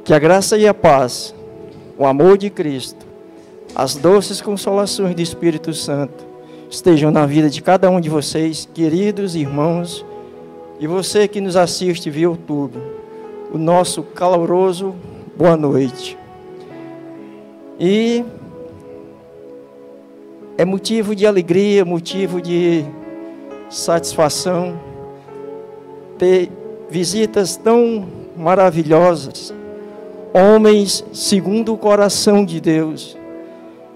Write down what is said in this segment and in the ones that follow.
Que a graça e a paz, o amor de Cristo, as doces consolações do Espírito Santo estejam na vida de cada um de vocês, queridos irmãos, e você que nos assiste via YouTube, o nosso caloroso boa noite. E é motivo de alegria, motivo de satisfação ter visitas tão maravilhosas, homens segundo o coração de Deus.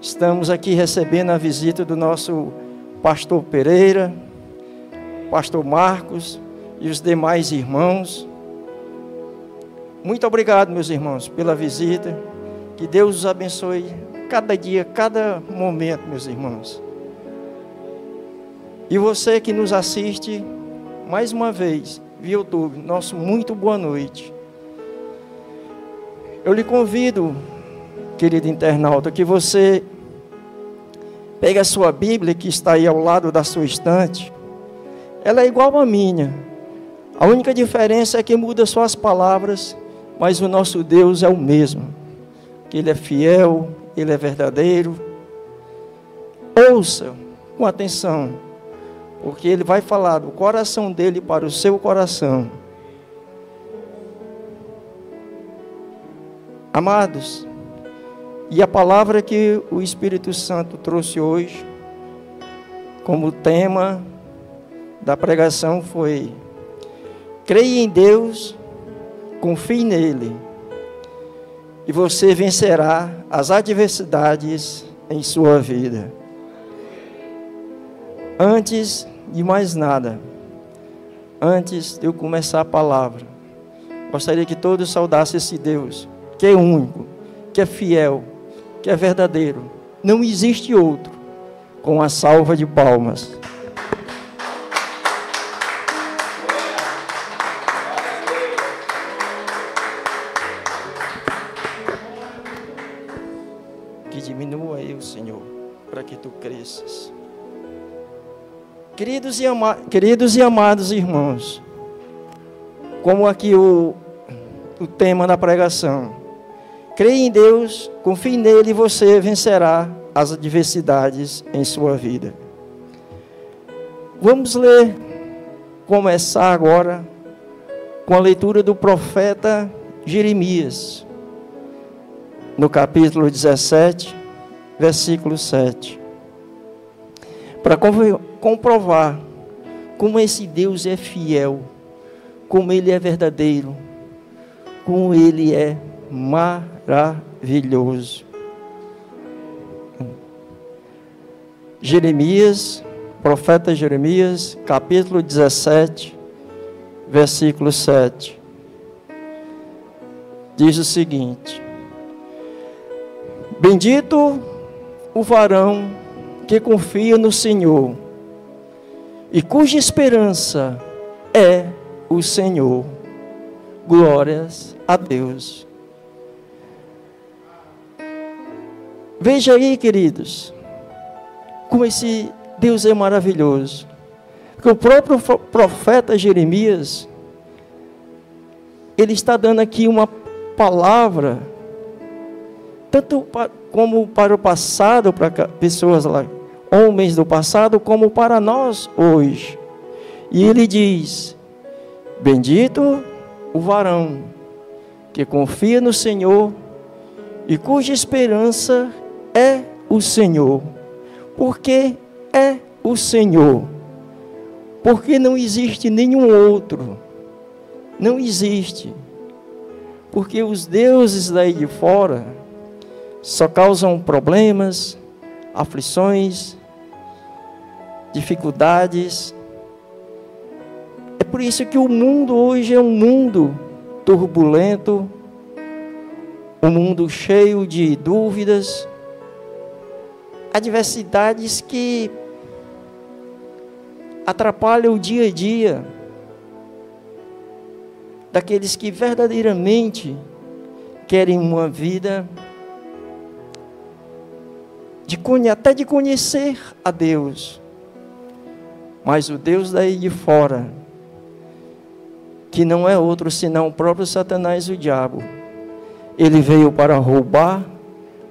Estamos aqui recebendo a visita do nosso pastor Pereira, pastor Marcos e os demais irmãos. Muito obrigado, meus irmãos, pela visita. Que Deus os abençoe cada dia, cada momento, meus irmãos. E você que nos assiste, mais uma vez, via YouTube, nosso muito boa noite. Eu lhe convido, querido internauta, que você pegue a sua Bíblia, que está aí ao lado da sua estante. Ela é igual à minha. A única diferença é que muda só as palavras, mas o nosso Deus é o mesmo. Que Ele é fiel, Ele é verdadeiro. Ouça com atenção, porque Ele vai falar do coração dEle para o seu coração. Amados, e a palavra que o Espírito Santo trouxe hoje, como tema da pregação, foi: creia em Deus, confie nele, e você vencerá as adversidades em sua vida. Antes de mais nada, antes de eu começar a palavra, gostaria que todos saudassem esse Deus, que é único, que é fiel, que é verdadeiro. Não existe outro, com a salva de palmas. Que diminua eu, Senhor, para que Tu cresças. Queridos e amados irmãos, como aqui o tema da pregação: creia em Deus, confie nele e você vencerá as adversidades em sua vida. Vamos começar agora com a leitura do profeta Jeremias, no capítulo 17, versículo 7. Para comprovar como esse Deus é fiel, como Ele é verdadeiro, como Ele é maravilhoso. Jeremias, profeta Jeremias, capítulo 17, versículo 7. Diz o seguinte: bendito o varão que confia no Senhor e cuja esperança é o Senhor. Glórias a Deus. Veja aí, queridos, como esse Deus é maravilhoso. Porque o próprio profeta Jeremias, ele está dando aqui uma palavra, tanto como para o passado, para pessoas lá, homens do passado, como para nós hoje. E ele diz: bendito o varão que confia no Senhor e cuja esperança é o Senhor. Porque é o Senhor. Porque não existe nenhum outro. Não existe. Porque os deuses daí de fora só causam problemas, aflições, dificuldades. É por isso que o mundo hoje é um mundo turbulento, um mundo cheio de dúvidas, adversidades que atrapalham o dia a dia daqueles que verdadeiramente querem uma vida até de conhecer a Deus. Mas o Deus daí de fora, que não é outro senão o próprio Satanás, o diabo, Ele veio para roubar,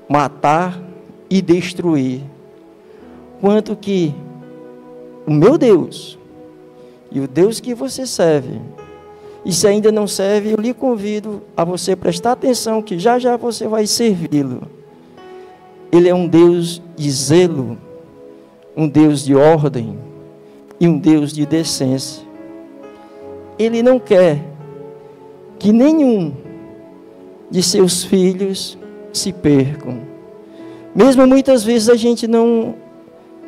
matar e destruir. Quanto que o meu Deus e o Deus que você serve, e se ainda não serve, eu lhe convido a você prestar atenção, que já já você vai servi-lo. Ele é um Deus de zelo, um Deus de ordem e um Deus de decência. Ele não quer que nenhum de seus filhos se percam. Mesmo muitas vezes a gente não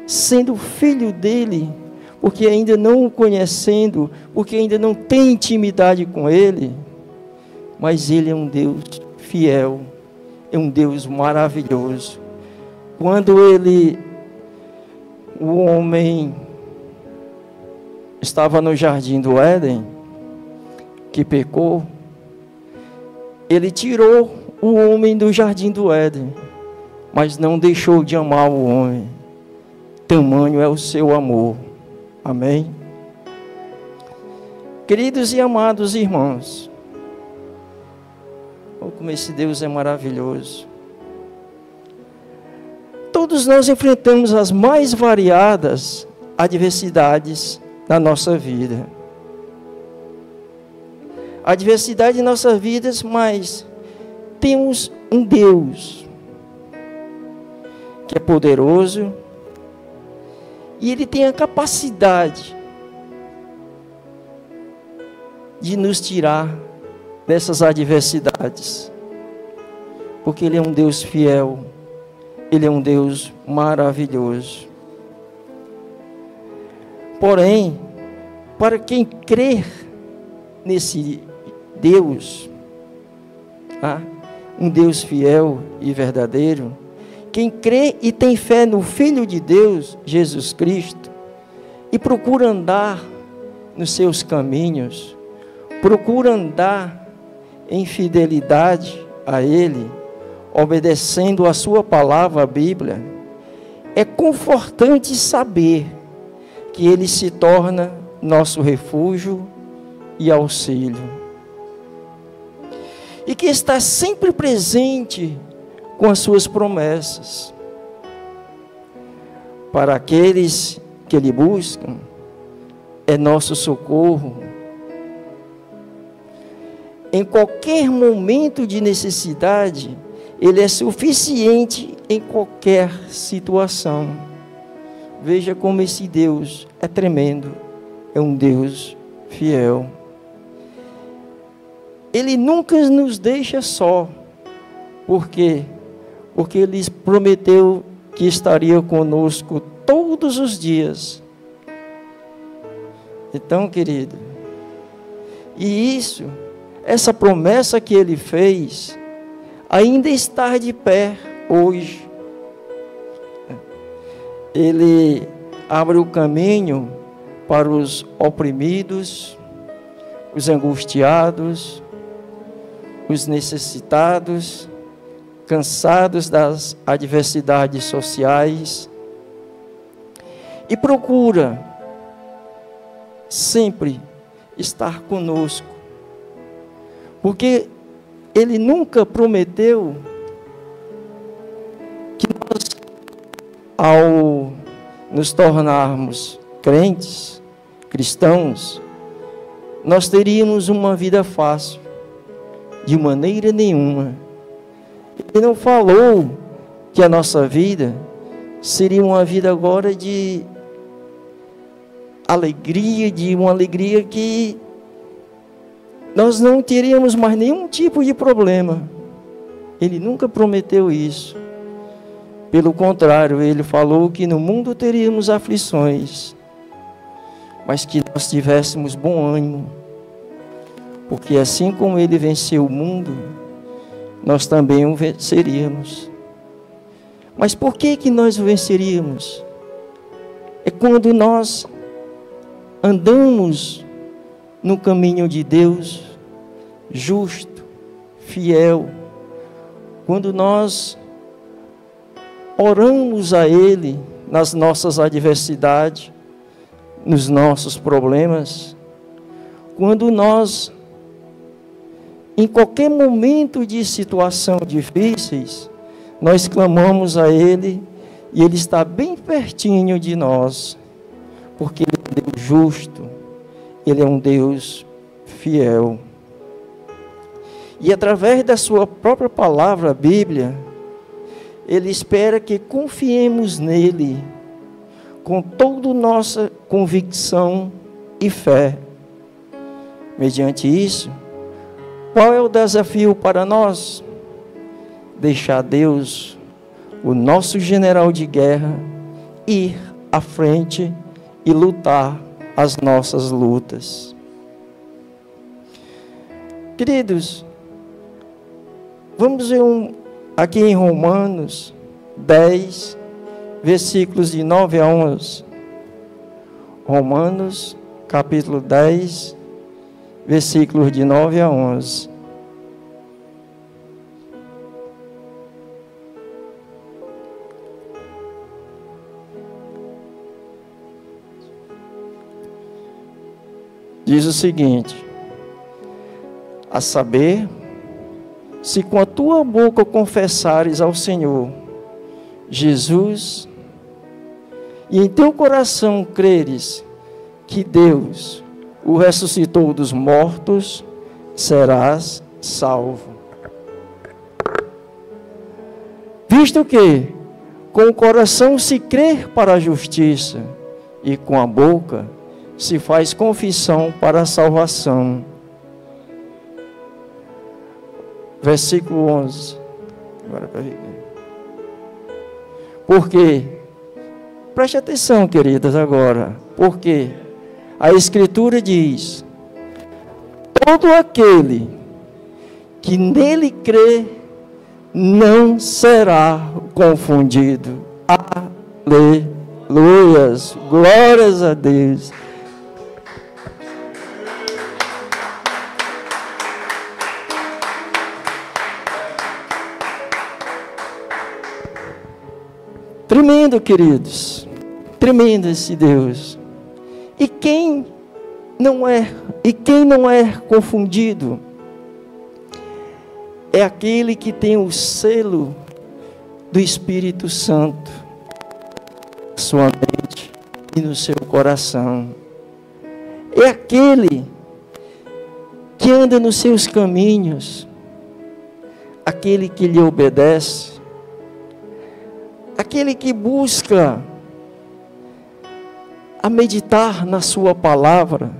sendo filho dele, porque ainda não o conhecendo, porque ainda não tem intimidade com ele, mas ele é um Deus fiel, é um Deus maravilhoso. Quando o homem estava no jardim do Éden, que pecou, ele tirou o homem do jardim do Éden, mas não deixou de amar o homem. Tamanho é o seu amor. Amém? Queridos e amados irmãos, como esse Deus é maravilhoso. Todos nós enfrentamos as mais variadas adversidades na nossa vida. Adversidade em nossas vidas, mas temos um Deus que é poderoso e Ele tem a capacidade de nos tirar dessas adversidades, porque Ele é um Deus fiel, Ele é um Deus maravilhoso. Porém, para quem crer nesse Deus, um Deus fiel e verdadeiro, quem crê e tem fé no Filho de Deus, Jesus Cristo, e procura andar nos seus caminhos, procura andar em fidelidade a Ele, obedecendo a sua palavra, a Bíblia, é confortante saber que Ele se torna nosso refúgio e auxílio, e que está sempre presente com as suas promessas. Para aqueles que Ele buscam, é nosso socorro. Em qualquer momento de necessidade, Ele é suficiente em qualquer situação. Veja como esse Deus é tremendo, é um Deus fiel. Ele nunca nos deixa só. Por quê? Porque Ele prometeu que estaria conosco todos os dias. Então, querido, e essa promessa que Ele fez, ainda está de pé hoje. Ele abre o caminho para os oprimidos, os angustiados, os necessitados, cansados das adversidades sociais, e procura sempre estar conosco, porque Ele nunca prometeu que nós, ao nos tornarmos crentes, cristãos, nós teríamos uma vida fácil, de maneira nenhuma. Ele não falou que a nossa vida seria uma vida agora de alegria, de uma alegria que nós não teríamos mais nenhum tipo de problema. Ele nunca prometeu isso. Pelo contrário, Ele falou que no mundo teríamos aflições, mas que nós tivéssemos bom ânimo, porque assim como Ele venceu o mundo, nós também o venceríamos. Mas por que nós o venceríamos? É quando nós andamos no caminho de Deus, justo, fiel, quando nós oramos a Ele nas nossas adversidades, nos nossos problemas, quando nós em qualquer momento de situação difíceis, nós clamamos a Ele e Ele está bem pertinho de nós, porque Ele é um Deus justo, Ele é um Deus fiel. E através da sua própria palavra, a Bíblia, Ele espera que confiemos nele com toda a nossa convicção e fé. Mediante isso, qual é o desafio para nós? Deixar Deus, o nosso general de guerra, ir à frente e lutar as nossas lutas. Queridos, vamos ver aqui em Romanos 10, versículos de 9 a 11. Romanos, capítulo 10, versículos de 9 a 11. Diz o seguinte: a saber, se com a tua boca confessares ao Senhor Jesus, e em teu coração creres que Deus o ressuscitou dos mortos, serás salvo. Visto que com o coração se crê para a justiça, e com a boca se faz confissão para a salvação. Versículo 11. Agora para ver. Porque, preste atenção, queridas, agora. Porque a Escritura diz: todo aquele que nele crê não será confundido. Aleluias, glórias a Deus. Tremendo, queridos, tremendo esse Deus. E quem não é confundido é aquele que tem o selo do Espírito Santo na sua mente e no seu coração. É aquele que anda nos seus caminhos, aquele que lhe obedece, aquele que busca a meditar na sua palavra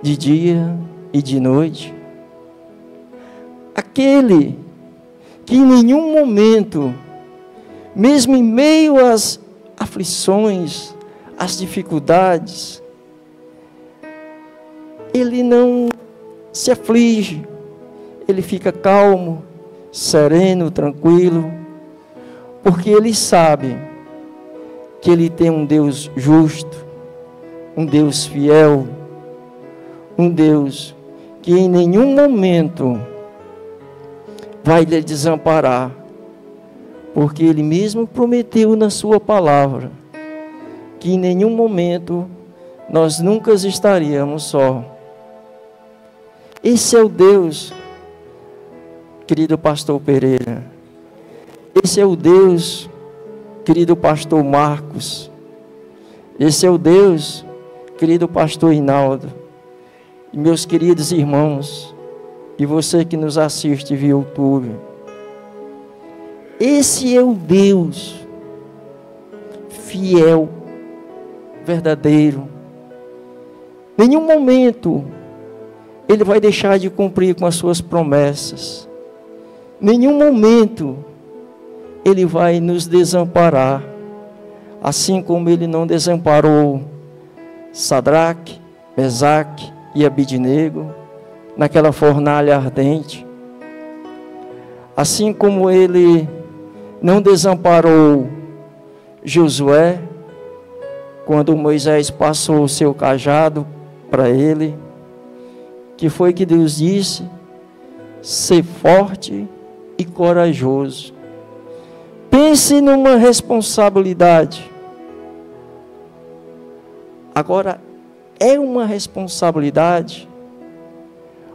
de dia e de noite, aquele que em nenhum momento, mesmo em meio às aflições, às dificuldades, ele não se aflige, ele fica calmo, sereno, tranquilo, porque ele sabe que ele tem um Deus justo, um Deus fiel, um Deus que em nenhum momento vai lhe desamparar, porque ele mesmo prometeu na sua palavra que em nenhum momento nós nunca estaríamos só. Esse é o Deus, querido pastor Pereira. Esse é o Deus, querido pastor Marcos. Esse é o Deus, querido pastor Hinaldo. E meus queridos irmãos, e você que nos assiste via YouTube. Esse é o Deus fiel, verdadeiro. Em nenhum momento Ele vai deixar de cumprir com as suas promessas. Em nenhum momento Ele vai nos desamparar, assim como Ele não desamparou Sadraque, Mesaque e Abidnego naquela fornalha ardente, assim como Ele não desamparou Josué quando Moisés passou o seu cajado para ele. Que foi que Deus disse? Ser forte e corajoso. Pense numa responsabilidade. Agora, é uma responsabilidade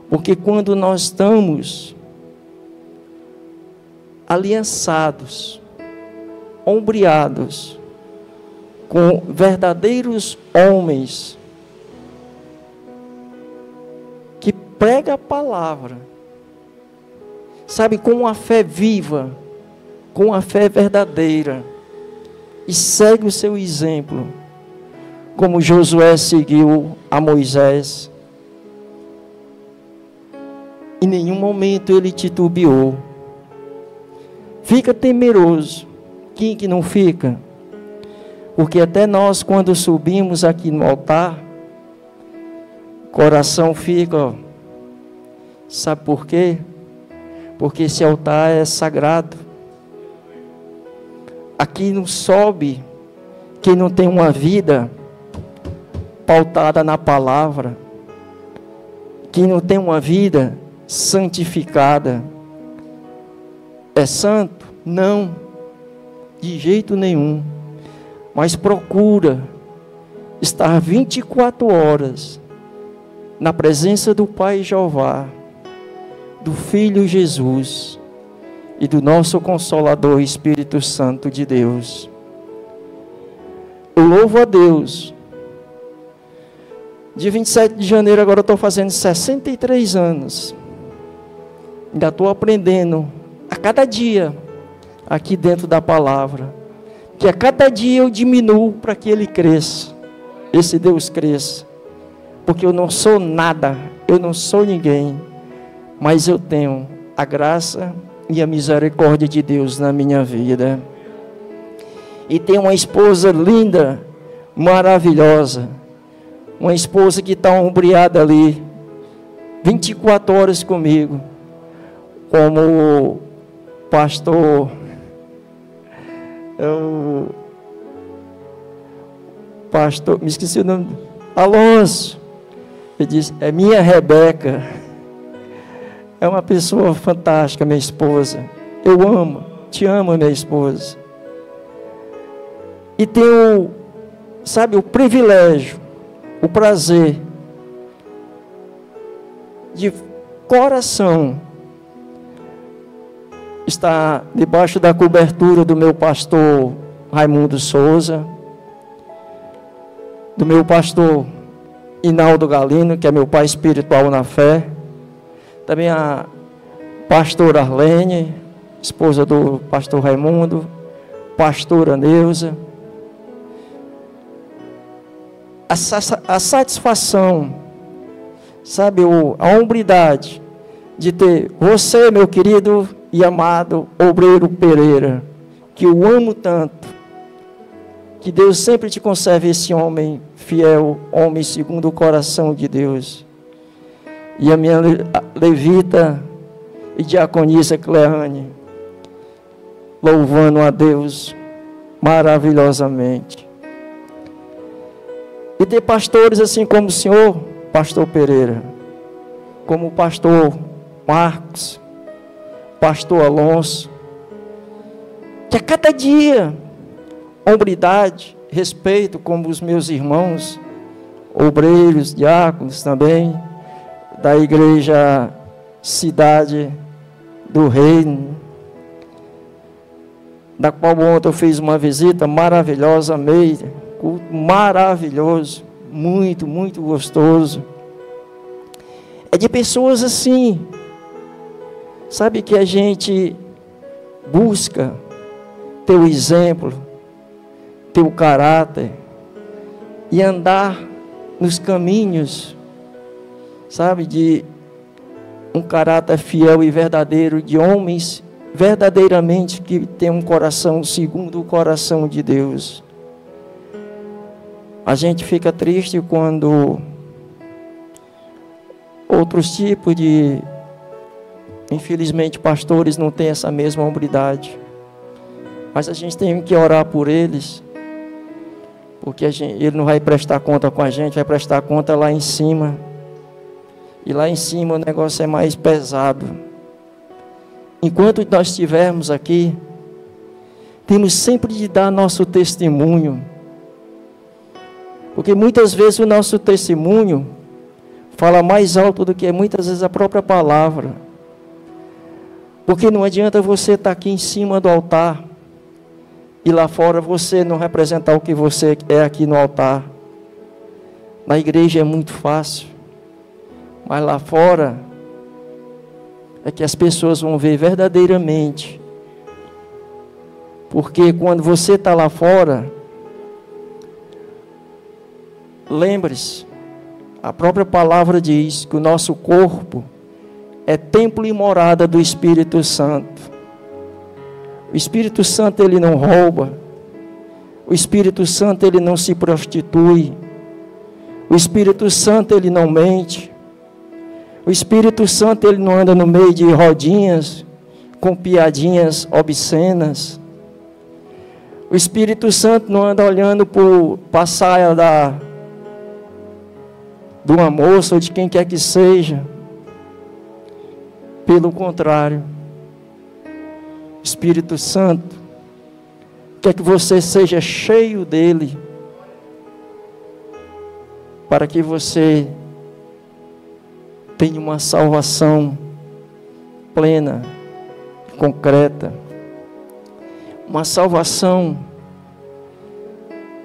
Porque quando nós estamos aliançados, ombreados com verdadeiros homens que pregam a palavra, sabe, com uma fé viva, com uma fé verdadeira, e segue o seu exemplo, como Josué seguiu a Moisés. Em nenhum momento ele titubeou. Fica temeroso. Quem que não fica? Porque até nós, quando subimos aqui no altar, o coração fica, ó, sabe por quê? Porque esse altar é sagrado. Aqui não sobe quem não tem uma vida pautada na palavra, quem não tem uma vida santificada. É santo? Não, de jeito nenhum. Mas procura estar 24 horas na presença do Pai Jeová, do Filho Jesus e do nosso Consolador Espírito Santo de Deus. Eu louvo a Deus. Dia 27 de janeiro agora eu estou fazendo 63 anos. Ainda estou aprendendo a cada dia aqui dentro da palavra, que a cada dia eu diminuo para que Ele cresça, esse Deus cresça, porque eu não sou nada, eu não sou ninguém, mas eu tenho a graça e a misericórdia de Deus na minha vida, e tenho uma esposa linda, maravilhosa, uma esposa que está ombreada ali, 24 horas comigo, como pastor, me esqueci o nome, Alonso, ele disse, é minha Rebeca, é uma pessoa fantástica, minha esposa, eu amo, te amo, minha esposa, e tenho, sabe, o privilégio, o prazer, de coração, está debaixo da cobertura do meu pastor Raimundo Souza, do meu pastor Inaldo Galino, que é meu pai espiritual na fé, também a pastora Arlene, esposa do pastor Raimundo, pastora Neuza. A satisfação, sabe, a hombridade de ter você, meu querido e amado obreiro Pereira, que eu amo tanto, que Deus sempre te conserve esse homem fiel, homem segundo o coração de Deus, e a minha levita e diaconisa Cleane, louvando a Deus maravilhosamente, e ter pastores assim como o senhor, pastor Pereira, como o pastor Marcos, pastor Alonso, que a cada dia, hombridade, respeito, como os meus irmãos, obreiros, diáconos também, da igreja Cidade do Reino, da qual ontem eu fiz uma visita maravilhosa, amei, culto maravilhoso, muito, muito gostoso, é de pessoas assim, sabe, que a gente busca teu exemplo, teu caráter, e andar nos caminhos, sabe, de um caráter fiel e verdadeiro, de homens verdadeiramente que têm um coração segundo o coração de Deus. A gente fica triste quando outros tipos de, infelizmente, pastores não têm essa mesma hombridade. Mas a gente tem que orar por eles, porque ele não vai prestar conta com a gente, vai prestar conta lá em cima. E lá em cima o negócio é mais pesado. Enquanto nós estivermos aqui, temos sempre de dar nosso testemunho. Porque muitas vezes o nosso testemunho fala mais alto do que muitas vezes a própria palavra. Porque não adianta você estar aqui em cima do altar e lá fora você não representar o que você é aqui no altar. Na igreja é muito fácil, mas lá fora é que as pessoas vão ver verdadeiramente. Porque quando você está lá fora, lembre-se, a própria palavra diz que o nosso corpo é templo e morada do Espírito Santo. O Espírito Santo, ele não rouba. O Espírito Santo, ele não se prostitui. O Espírito Santo, ele não mente. O Espírito Santo, ele não anda no meio de rodinhas com piadinhas obscenas. O Espírito Santo não anda olhando para a saia de uma moça ou de quem quer que seja. Pelo contrário, o Espírito Santo quer que você seja cheio dele, para que você tenha uma salvação plena, concreta, uma salvação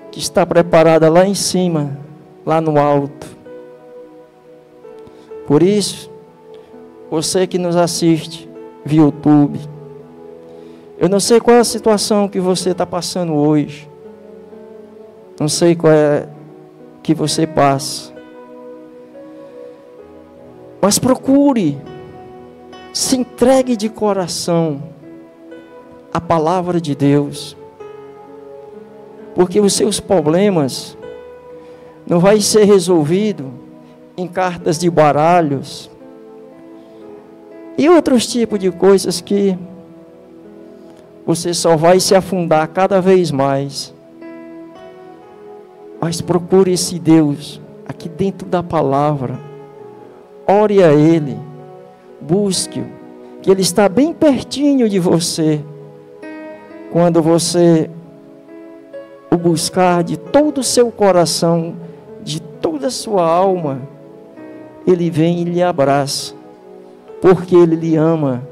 que está preparada lá em cima, lá no alto. Por isso, você que nos assiste via YouTube, eu não sei qual é a situação que você está passando hoje, não sei qual é que você passa, mas procure, se entregue de coração à palavra de Deus, porque os seus problemas não vai ser resolvido em cartas de baralhos e outros tipos de coisas que você só vai se afundar cada vez mais. Mas procure esse Deus aqui dentro da palavra, ore a Ele, busque-o, que Ele está bem pertinho de você. Quando você o buscar de todo o seu coração, de toda a sua alma, Ele vem e lhe abraça, porque Ele lhe ama.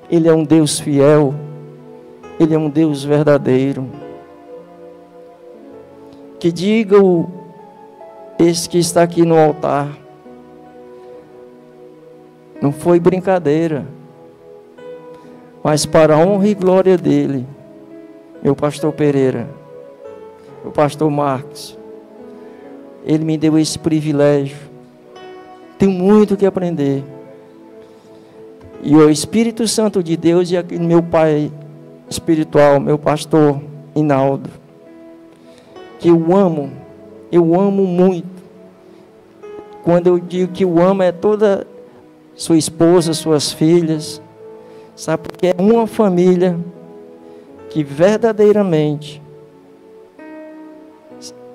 Ele é um Deus fiel, Ele é um Deus verdadeiro. Que diga esse que está aqui no altar, não foi brincadeira, mas para a honra e glória dele, meu pastor Pereira, meu pastor Marcos, ele me deu esse privilégio. Tenho muito que aprender. E o Espírito Santo de Deus e aquele meu pai espiritual, meu pastor Hinaldo, que eu amo muito. Quando eu digo que eu amo, é toda sua esposa, suas filhas, sabe, porque é uma família que verdadeiramente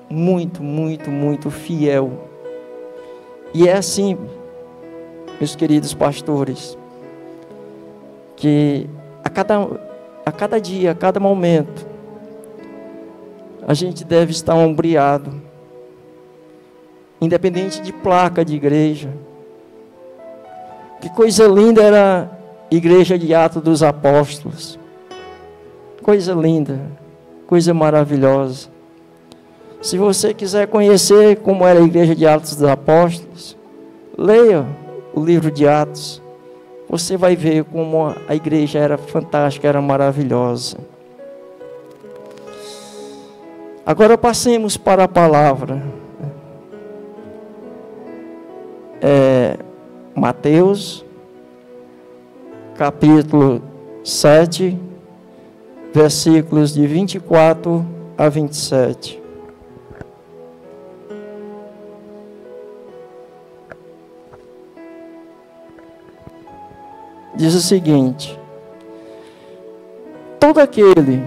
muito, muito, muito fiel. E é assim, meus queridos pastores, que a cada dia, a cada momento, a gente deve estar ombreado, independente de placa de igreja. Que coisa linda era a igreja de Atos dos Apóstolos. Coisa linda, coisa maravilhosa. Se você quiser conhecer como era a igreja de Atos dos Apóstolos, leia o livro de Atos. Você vai ver como a igreja era fantástica, era maravilhosa. Agora passemos para a palavra. Mateus, capítulo 7, versículos de 24 a 27. Diz o seguinte: todo aquele,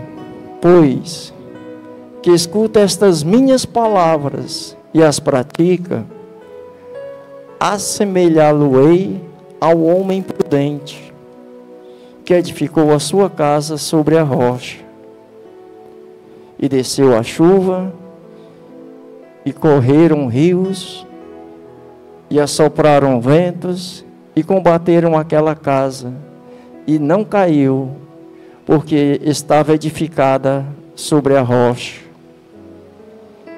pois, que escuta estas minhas palavras e as pratica, assemelhá-lo-ei ao homem prudente, que edificou a sua casa sobre a rocha. E desceu a chuva, e correram rios, E assopraram ventos e combateram aquela casa, e não caiu, porque estava edificada sobre a rocha.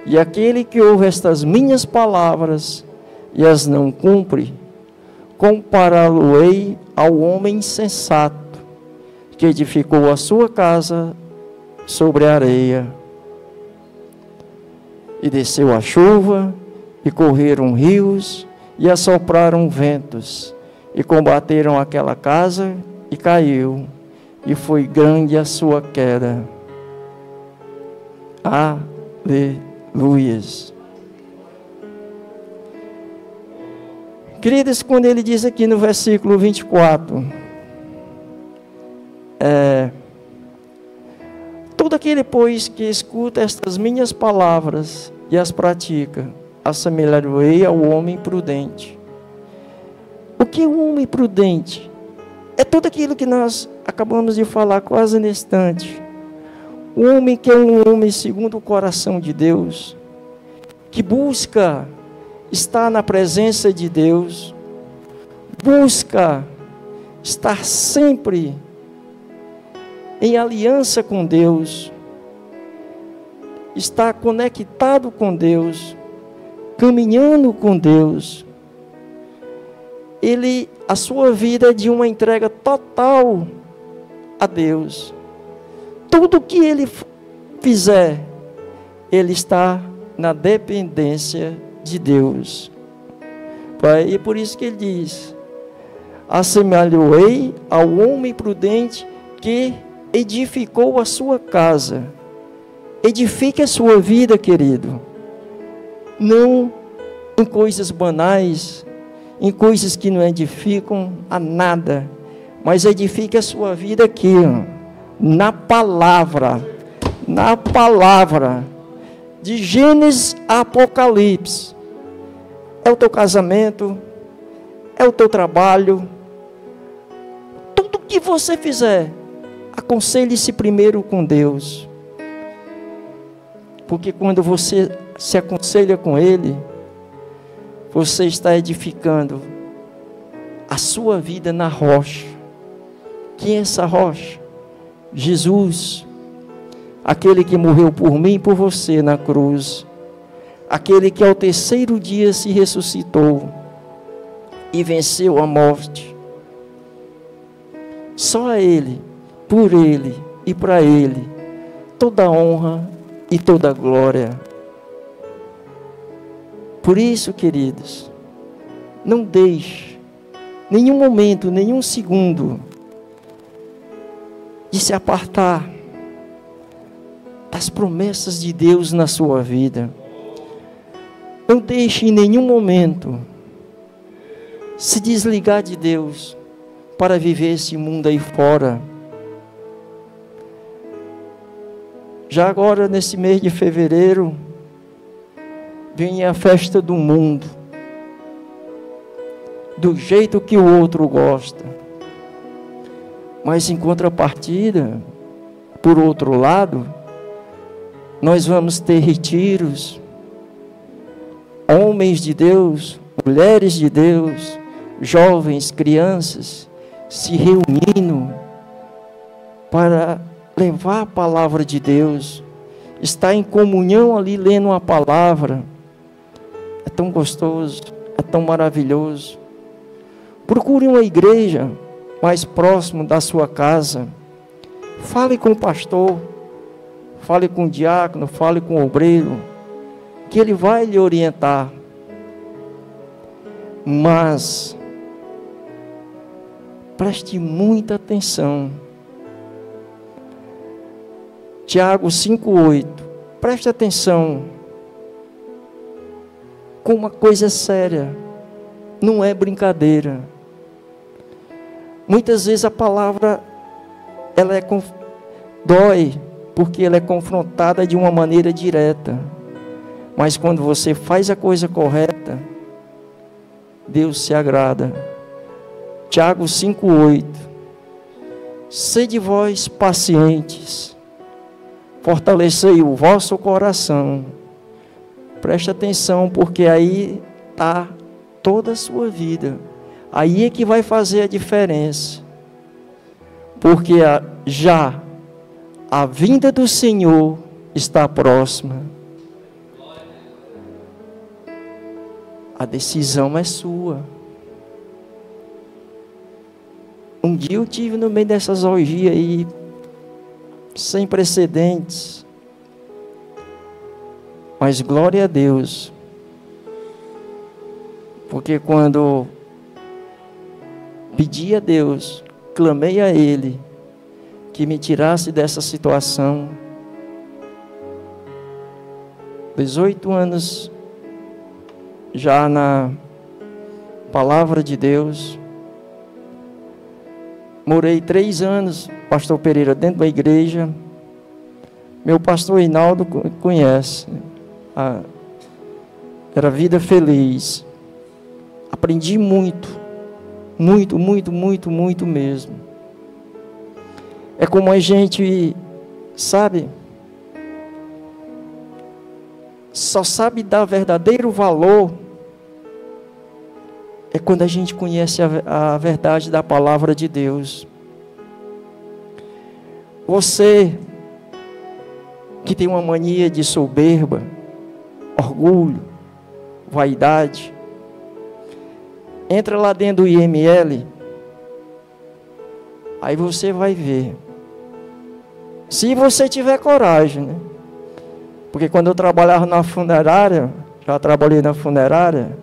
E aquele que ouve estas minhas palavras e as não cumpre, compará-lo-ei ao homem insensato, que edificou a sua casa sobre a areia. E desceu a chuva, e correram rios, e assopraram ventos, e combateram aquela casa, e caiu, e foi grande a sua queda. Aleluias. Queridos, quando ele diz aqui no versículo 24, todo aquele, pois, que escuta estas minhas palavras e as pratica, assemelhar-ei ao homem prudente. O que é um homem prudente? É tudo aquilo que nós acabamos de falar quase nesse instante. O homem que é um homem segundo o coração de Deus, que busca estar na presença de Deus, busca estar sempre em aliança com Deus, estar conectado com Deus, caminhando com Deus. A sua vida é de uma entrega total a Deus. Tudo que ele fizer, ele está na dependência de Deus. E por isso que ele diz: assemelhou-ei ao homem prudente que edificou a sua casa. Edifique a sua vida, querido, não em coisas banais, em coisas que não edificam a nada, mas edifique a sua vida aqui, na palavra, de Gênesis a Apocalipse. É o teu casamento, é o teu trabalho, tudo que você fizer, aconselhe-se primeiro com Deus, porque quando você se aconselha com Ele, você está edificando a sua vida na rocha. Quem é essa rocha? Jesus, aquele que morreu por mim e por você na cruz, aquele que ao terceiro dia se ressuscitou e venceu a morte. Só a Ele, por Ele e para Ele, toda a honra e toda a glória. Por isso, queridos, não deixe nenhum momento, nenhum segundo de se apartar das promessas de Deus na sua vida. Não deixe em nenhum momento se desligar de Deus para viver esse mundo aí fora. Já agora, nesse mês de fevereiro, vem a festa do mundo, do jeito que o outro gosta. Mas em contrapartida, por outro lado, nós vamos ter retiros, homens de Deus, mulheres de Deus, jovens, crianças, se reunindo para levar a palavra de Deus, estar em comunhão ali lendo a palavra. É tão gostoso, é tão maravilhoso. Procure uma igreja mais próximo da sua casa. Fale com o pastor, fale com o diácono, fale com o obreiro, que ele vai lhe orientar. Mas preste muita atenção. Tiago 5,8. Preste atenção. Com uma coisa séria, não é brincadeira. Muitas vezes a palavra ela dói, porque ela é confrontada de uma maneira direta. Mas quando você faz a coisa correta, Deus se agrada. Tiago 5,8. Sede vós pacientes, fortalecei o vosso coração. Preste atenção, porque aí está toda a sua vida. Aí é que vai fazer a diferença. Porque já a vinda do Senhor está próxima. A decisão é sua. Um dia eu tive no meio dessas orgias aí, sem precedentes. Mas glória a Deus. Porque quando pedi a Deus, clamei a Ele, que me tirasse dessa situação. 18 anos já na palavra de Deus. Morei 3 anos, pastor Pereira, dentro da igreja. Meu pastor Reinaldo conhece. Era vida feliz. Aprendi muito. Muito, muito, muito, muito mesmo. É como a gente, sabe, só sabe dar verdadeiro valor é quando a gente conhece a verdade da palavra de Deus. Você que tem uma mania de soberba, orgulho, vaidade, entra lá dentro do IML, aí você vai ver. Se você tiver coragem, né? Porque quando eu trabalhava na funerária, já trabalhei na funerária,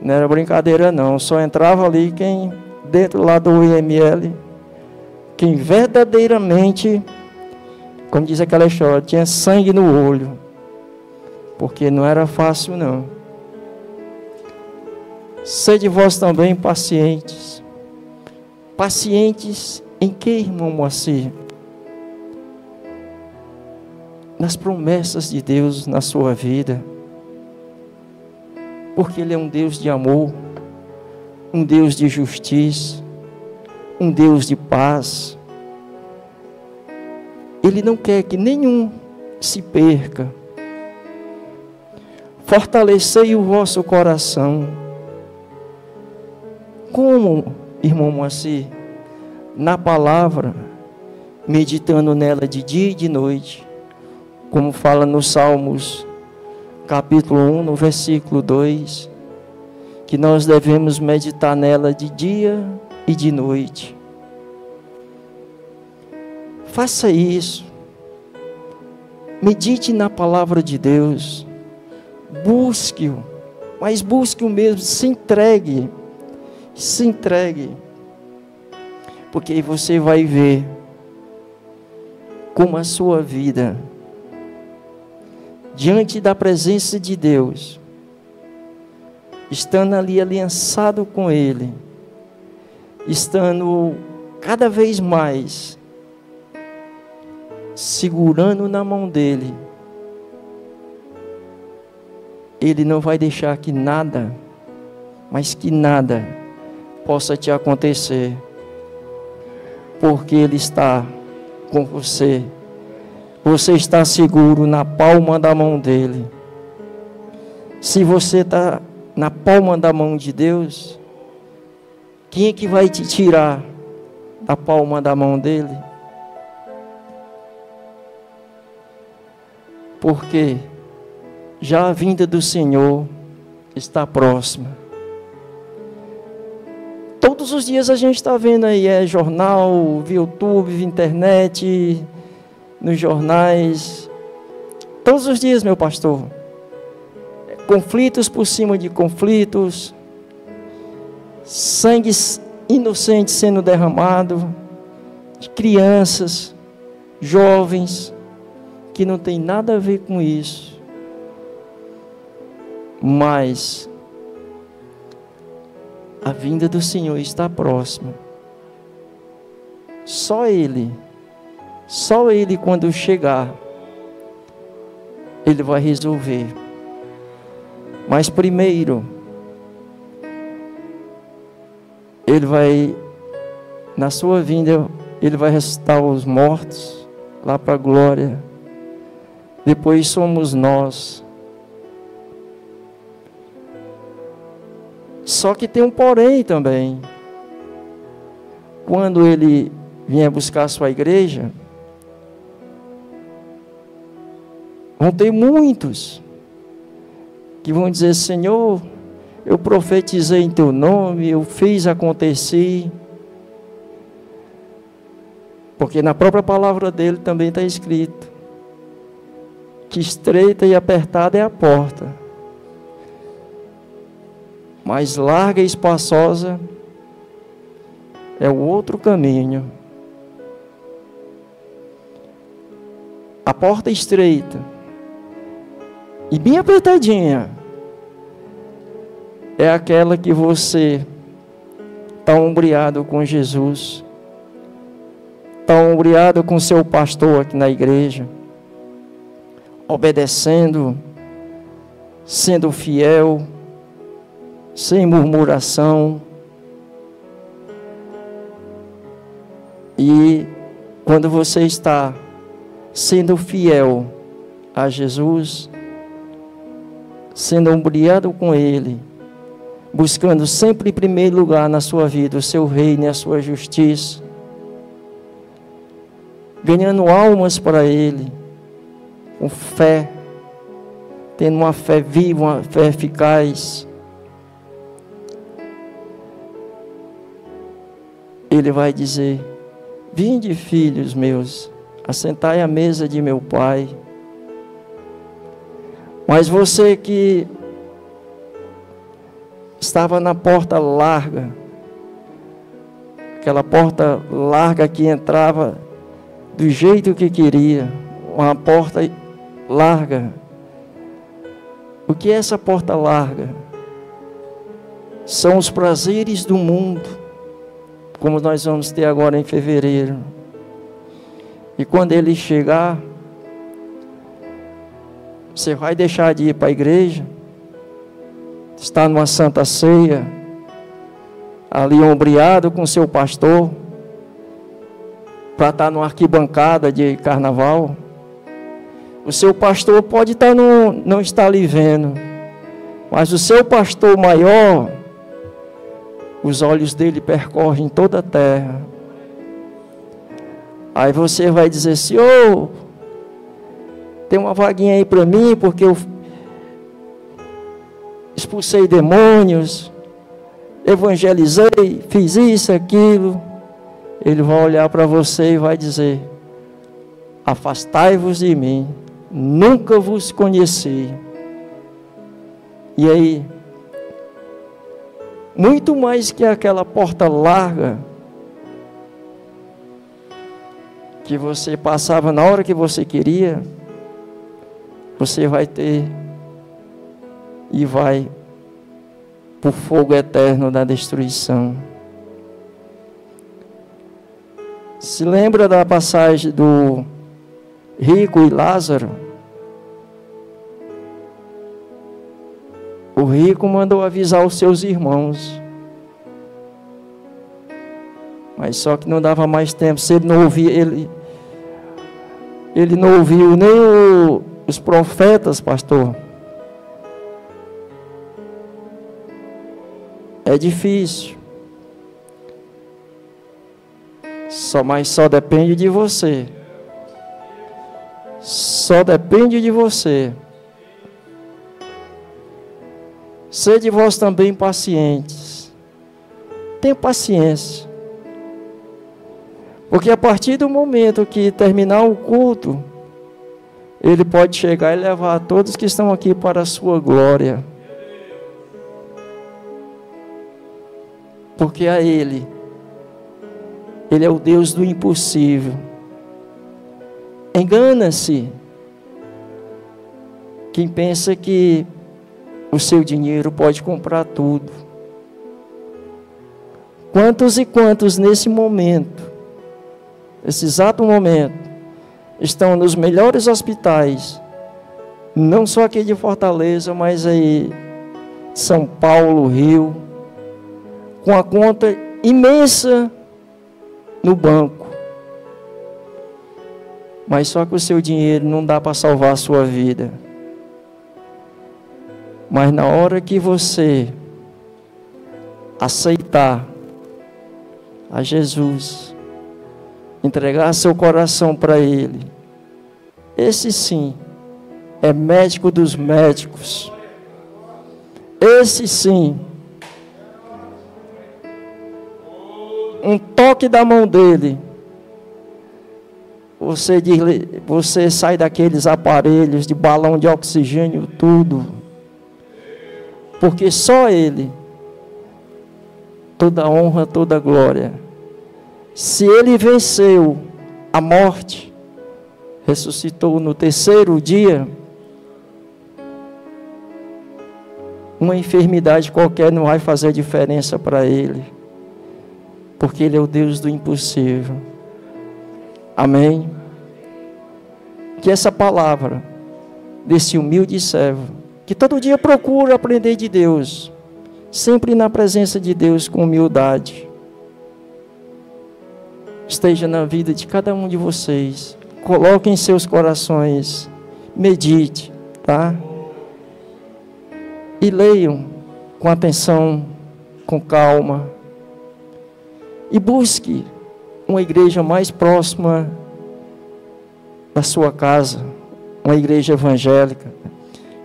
não era brincadeira não, só entrava ali quem, dentro lá do IML, quem verdadeiramente, como diz aquela história, tinha sangue no olho, porque não era fácil não. Sede vós também pacientes. Pacientes em que, irmão Moacir? Nas promessas de Deus na sua vida. Porque Ele é um Deus de amor, um Deus de justiça, um Deus de paz. Ele não quer que nenhum se perca. Fortalecei o vosso coração. Como, irmão Moacir? Na palavra, meditando nela de dia e de noite, como fala nos Salmos, capítulo 1, no versículo 2, que nós devemos meditar nela de dia e de noite. Faça isso. Medite na palavra de Deus. Busque-o, mas busque-o mesmo, se entregue. Se entregue. Porque aí você vai ver como a sua vida, diante da presença de Deus, estando ali aliançado com Ele, estando cada vez mais segurando na mão dEle, Ele não vai deixar que nada, mas que nada possa te acontecer, porque Ele está com você. Você está seguro na palma da mão dEle. Se você está na palma da mão de Deus, quem é que vai te tirar da palma da mão dEle? Porque já a vinda do Senhor está próxima. Todos os dias a gente está vendo aí, jornal, via YouTube, via internet, nos jornais. Todos os dias, meu pastor. Conflitos por cima de conflitos. Sangue inocente sendo derramado. De crianças, jovens, que não tem nada a ver com isso. Mas a vinda do Senhor está próxima. Só Ele quando chegar, Ele vai resolver. Mas primeiro, Ele vai, na sua vinda, Ele vai ressuscitar os mortos, lá para a glória. Depois somos nós. Só que tem um porém também. Quando ele vier buscar a sua igreja, vão ter muitos que vão dizer: Senhor, eu profetizei em teu nome, eu fiz acontecer. Porque na própria palavra dele também está escrito que estreita e apertada é a porta, mas larga e espaçosa é o outro caminho. A porta estreita e bem apertadinha é aquela que você está ombreado com Jesus, está ombreado com seu pastor aqui na igreja, obedecendo, sendo fiel, sem murmuração. E quando você está sendo fiel a Jesus, sendo ombreado com Ele, buscando sempre em primeiro lugar na sua vida o seu reino e a sua justiça, ganhando almas para Ele, com fé, tendo uma fé viva, uma fé eficaz, Ele vai dizer: vinde, filhos meus, assentai à mesa de meu Pai. Mas você que estava na porta larga, aquela porta larga que entrava do jeito que queria, uma porta larga. O que é essa porta larga? São os prazeres do mundo, como nós vamos ter agora em fevereiro. E quando ele chegar, você vai deixar de ir para a igreja, estar numa santa ceia, ali ombreado com seu pastor, para estar numa arquibancada de carnaval. O seu pastor pode estar não estar lhe vendo, mas o seu pastor maior, os olhos dele percorrem toda a terra. Aí você vai dizer: Senhor, tem uma vaguinha aí para mim, porque eu expulsei demônios, evangelizei, fiz isso, aquilo. Ele vai olhar para você e vai dizer: afastai-vos de mim, nunca vos conheci. E aí, muito mais que aquela porta larga que você passava na hora que você queria, você vai ter e vai para o fogo eterno da destruição. Se lembra da passagem do rico e Lázaro? O rico mandou avisar os seus irmãos, mas só que não dava mais tempo. Se ele não ouvia, ele não ouviu nem os profetas, pastor. É difícil. Mas só depende de você. Só depende de você. Sede vós também pacientes. Tenha paciência. Porque a partir do momento que terminar o culto, Ele pode chegar e levar todos que estão aqui para a sua glória. Porque a Ele é o Deus do impossível. Engana-se quem pensa que o seu dinheiro pode comprar tudo. Quantos e quantos nesse momento, nesse exato momento, estão nos melhores hospitais, não só aqui de Fortaleza, mas aí São Paulo, Rio, com a conta imensa no banco, mas só que o seu dinheiro não dá para salvar a sua vida. Mas na hora que você aceitar a Jesus, entregar seu coração para Ele, esse sim é médico dos médicos. Esse sim, um toque da mão dele, você sai daqueles aparelhos de balão de oxigênio, tudo. Porque só Ele, toda honra, toda glória. Se Ele venceu a morte, ressuscitou no terceiro dia, uma enfermidade qualquer não vai fazer diferença para Ele, porque Ele é o Deus do impossível. Amém? Que essa palavra desse humilde servo, que todo dia procura aprender de Deus, sempre na presença de Deus com humildade, esteja na vida de cada um de vocês. Coloque em seus corações, medite, tá? E leiam com atenção, com calma. E busque uma igreja mais próxima da sua casa, uma igreja evangélica.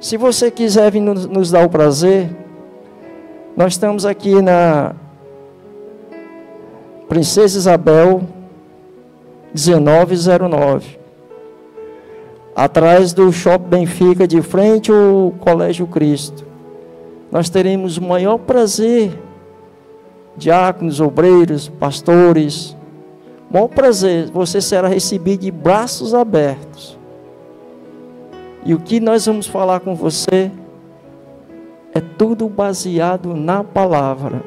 Se você quiser vir nos dar o prazer, nós estamos aqui na Princesa Isabel 1909, atrás do Shopping Benfica, de frente ao Colégio Cristo. Nós teremos o maior prazer, diáconos, obreiros, pastores, o maior prazer, você será recebido de braços abertos. E o que nós vamos falar com você é tudo baseado na palavra.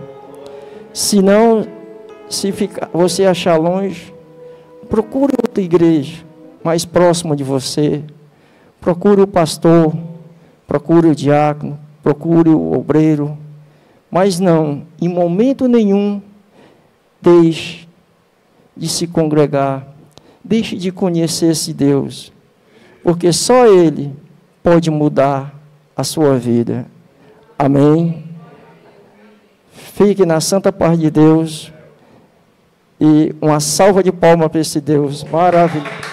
Se não, você achar longe, procure outra igreja mais próxima de você. Procure o pastor, procure o diácono, procure o obreiro. Mas não, em momento nenhum, deixe de se congregar, deixe de conhecer esse Deus, porque só Ele pode mudar a sua vida. Amém? Fique na santa paz de Deus e uma salva de palmas para esse Deus maravilhoso.